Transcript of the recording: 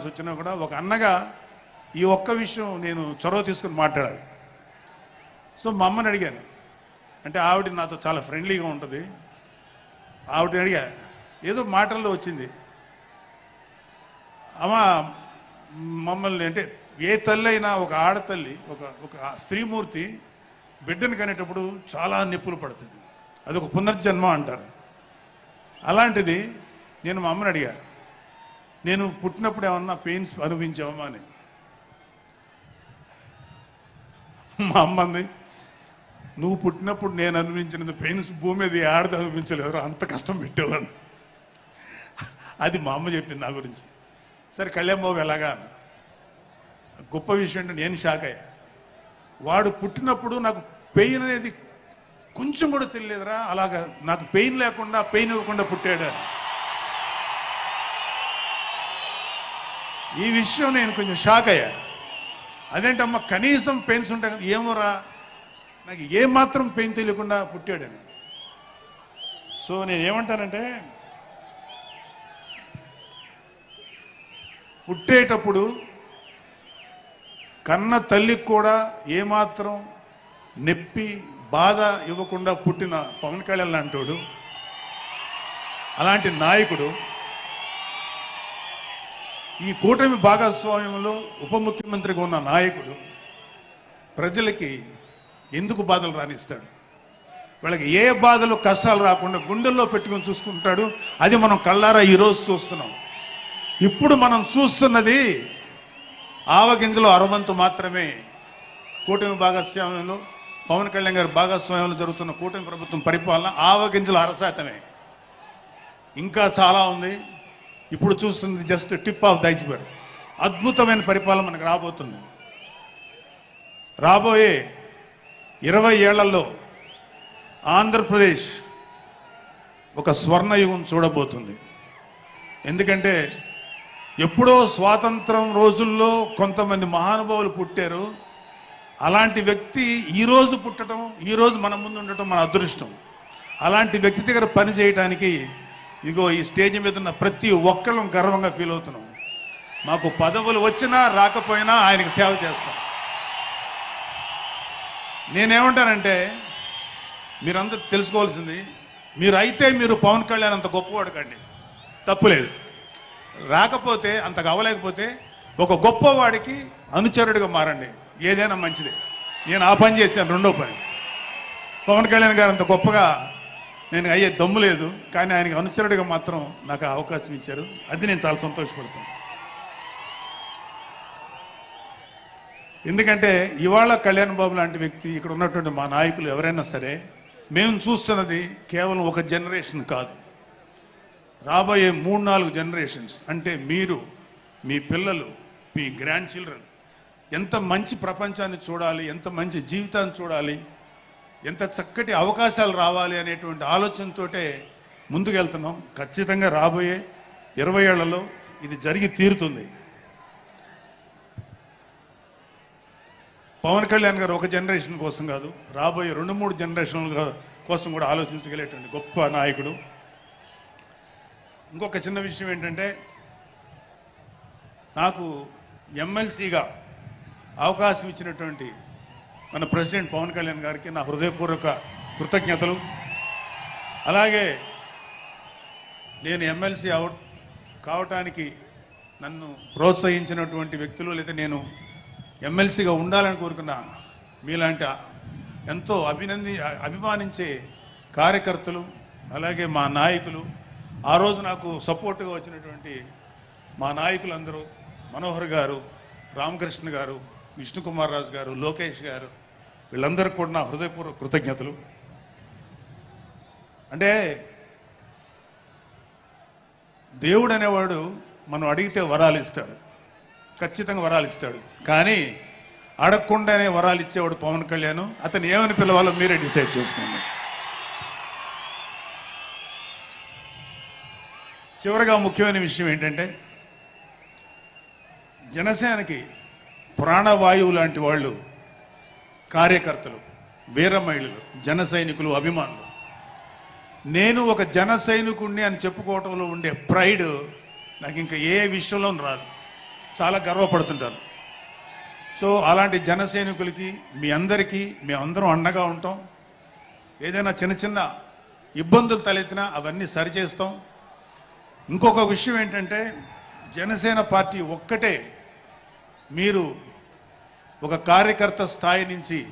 వచ్చినా కూడా ఒక అన్నగా ఈ ఒక్క విషయం నేను చొరవ తీసుకుని మాట్లాడాలి. సో మా అమ్మని అడిగాను, అంటే ఆవిడ నాతో చాలా ఫ్రెండ్లీగా ఉంటుంది. ఆవిడని అడిగా, ఏదో మాటల్లో వచ్చింది, అమ్మ మమ్మల్ని అంటే ఏ తల్లి అయినా ఒక ఆడతల్లి ఒక స్త్రీమూర్తి బిడ్డను కనేటప్పుడు చాలా నొప్పులు పడుతుంది, అదొక పునర్జన్మ అంటారు. అలాంటిది నేను మా అమ్మని అడిగా, నేను పుట్టినప్పుడు ఏమన్నా పెయిన్స్ అనుభవించావమ్మా అని. మా అమ్మ అంది, నువ్వు పుట్టినప్పుడు నేను అనుభవించిన పెయిన్స్ భూమి మీద ఆడది అనుభవించలేదు, అంత కష్టం పెట్టేవాడు. అది మా అమ్మ చెప్పింది నా గురించి. సరే కళ్యాణ్ బాబు ఎలాగా అన్న. గొప్ప విషయం అంటే నేను షాక్ అయ్యా. వాడు పుట్టినప్పుడు నాకు పెయిన్ అనేది కొంచెం కూడా తెలియలేదురా, అలాగా నాకు పెయిన్ లేకుండా పెయిన్ ఇవ్వకుండా పుట్టాడు. ఈ విషయం నేను కొంచెం షాక్ అయ్యా. అదేంటమ్మా కనీసం పెయిన్స్ ఉంటాయి కదా, ఏమోరా నాకు ఏమాత్రం పెయిన్ తెలియకుండా పుట్టాడని. సో నేను ఏమంటానంటే, పుట్టేటప్పుడు కన్న తల్లికి కూడా ఏమాత్రం నొప్పి బాధ ఇవ్వకుండా పుట్టిన పవన్ కళ్యాణ్ లాంటోడు, అలాంటి నాయకుడు ఈ కూటమి భాగస్వామ్యంలో ఉప ముఖ్యమంత్రిగా ఉన్న నాయకుడు ప్రజలకి ఎందుకు బాధలు రానిస్తాడు? వాళ్ళకి ఏ బాధలు కష్టాలు రాకుండా గుండెల్లో పెట్టుకొని చూసుకుంటాడు. అది మనం కళ్ళారా ఈరోజు చూస్తున్నాం. ఇప్పుడు మనం చూస్తున్నది ఆవగింజలో అరవంతు మాత్రమే. కూటమి భాగస్వామ్యంలో పవన్ కళ్యాణ్ గారి భాగస్వామ్యంలో జరుగుతున్న కూటమి ప్రభుత్వం పరిపాలన ఆవగింజలు అరశాతమే. ఇంకా చాలా ఉంది. ఇప్పుడు చూస్తుంది just tip of the iceberg. అద్భుతమైన పరిపాలన మనకు రాబోతుంది. రాబోయే 20 ఏళ్లలో ఆంధ్రప్రదేశ్ ఒక స్వర్ణయుగం చూడబోతుంది. ఎందుకంటే ఎప్పుడో స్వాతంత్రం రోజుల్లో కొంతమంది మహానుభావులు పుట్టారు. అలాంటి వ్యక్తి ఈ రోజు పుట్టడం, ఈ రోజు మన ముందు ఉండటం మన అదృష్టం. అలాంటి వ్యక్తి దగ్గర పని చేయడానికి ఇగో ఈ స్టేజ్ మీద ఉన్న ప్రతి ఒక్కళ్ళం గర్వంగా ఫీల్ అవుతున్నాం. మాకు పదవులు వచ్చినా రాకపోయినా ఆయనకు సేవ చేస్తాం. నేనేమంటానంటే, మీరందరూ తెలుసుకోవాల్సింది, మీరు పవన్ కళ్యాణ్ అంత గొప్పవాడు కండి, తప్పులేదు. రాకపోతే అంతగా అవ్వలేకపోతే ఒక గొప్పవాడికి అనుచరుడిగా మారండి, ఏదైనా మంచిదే. నేను ఆ పని చేశాను. రెండో పని, పవన్ కళ్యాణ్ గారు అంత గొప్పగా నేను అయ్యే దమ్ము లేదు, కానీ ఆయనకి అనుచరుడిగా మాత్రం నాకు అవకాశం ఇచ్చారు. అది నేను చాలా సంతోషపడతాను. ఎందుకంటే ఇవాళ కళ్యాణ్ బాబు లాంటి వ్యక్తి, ఇక్కడ ఉన్నటువంటి మా నాయకులు ఎవరైనా సరే, మేము చూస్తున్నది కేవలం ఒక జనరేషన్ కాదు, రాబోయే 3-4 జనరేషన్స్. అంటే మీరు, మీ పిల్లలు, మీ గ్రాండ్ చిల్డ్రన్ ఎంత మంచి ప్రపంచాన్ని చూడాలి, ఎంత మంచి జీవితాన్ని చూడాలి, ఎంత చక్కటి అవకాశాలు రావాలి అనేటువంటి ఆలోచనతోటే ముందుకెళ్తున్నాం. ఖచ్చితంగా రాబోయే 20 ఏళ్లలో ఇది జరిగి తీరుతుంది. పవన్ కళ్యాణ్ గారు ఒక జనరేషన్ కోసం కాదు, రాబోయే 2-3 జనరేషన్ల కోసం కూడా ఆలోచించగలిగేటువంటి గొప్ప నాయకుడు. ఇంకొక చిన్న విషయం ఏంటంటే, నాకు ఎమ్మెల్సీగా అవకాశం ఇచ్చినటువంటి మన ప్రెసిడెంట్ పవన్ కళ్యాణ్ గారికి నా హృదయపూర్వక కృతజ్ఞతలు. అలాగే నేను ఎమ్మెల్సీ కావటానికి నన్ను ప్రోత్సహించినటువంటి వ్యక్తులు, లేదా నేను ఎమ్మెల్సీగా ఉండాలని కోరుకున్న మీలాంటి ఎంతో అభిమానించే కార్యకర్తలు, అలాగే మా నాయకులు, ఆ రోజు నాకు సపోర్టుగా వచ్చినటువంటి మా నాయకులందరూ, మనోహర్ గారు, రామకృష్ణ గారు, విష్ణుకుమార్ రాజు గారు, లోకేష్ గారు, వీళ్ళందరికీ కూడా నా హృదయపూర్వక కృతజ్ఞతలు. అంటే దేవుడు అనేవాడు మనం అడిగితే వరాలు ఇస్తాడు, ఖచ్చితంగా వరాలు ఇస్తాడు. కానీ అడగకుండానే వరాలు ఇచ్చేవాడు పవన్ కళ్యాణ్. అతను ఏమని పిలవాలో మీరే డిసైడ్ చేసుకోండి. చివరిగా ముఖ్యమైన విషయం ఏంటంటే, జనసేనకి ప్రాణవాయువు లాంటి వాళ్ళు కార్యకర్తలు, వీర మహిళలు, జన సైనికులు, అభిమానులు. నేను ఒక జన సైనికుడిని అని చెప్పుకోవటంలో ఉండే ప్రైడ్ నాకు ఇంకా ఏ విషయంలో రాదు. చాలా గర్వపడుతుంటారు. సో అలాంటి జన సైనికులకి మీ అందరికీ మేమందరం అండగా ఉంటాం. ఏదైనా చిన్న చిన్న ఇబ్బందులు తలెత్తినా అవన్నీ సరిచేస్తాం. ఇంకొక విషయం ఏంటంటే జనసేన పార్టీ ఒక్కటే మీరు ఒక కార్యకర్త స్థాయి నుంచి